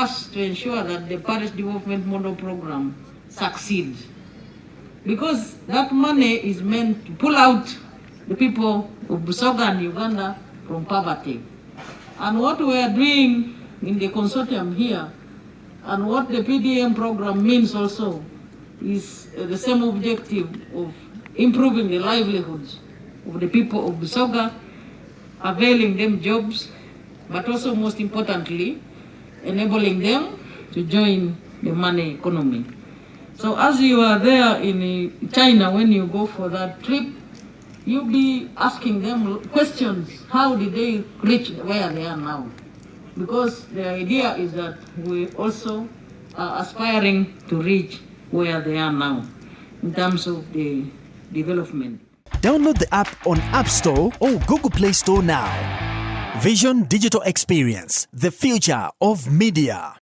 first to ensure that the Parish Development Model Program succeeds. Because that money is meant to pull out the people of Busoga and Uganda from poverty. And what we are doing in the consortium here, and what the PDM program means also, is the same objective of improving the livelihoods of the people of Busoga, availing them jobs, but also most importantly, enabling them to join the money economy. So as you are there in China, when you go for that trip, you'll be asking them questions. How did they reach where they are now? Because the idea is that we also are aspiring to reach where they are now in terms of the development. Download the app on App Store or Google Play Store now. Vision Digital Experience, the future of media.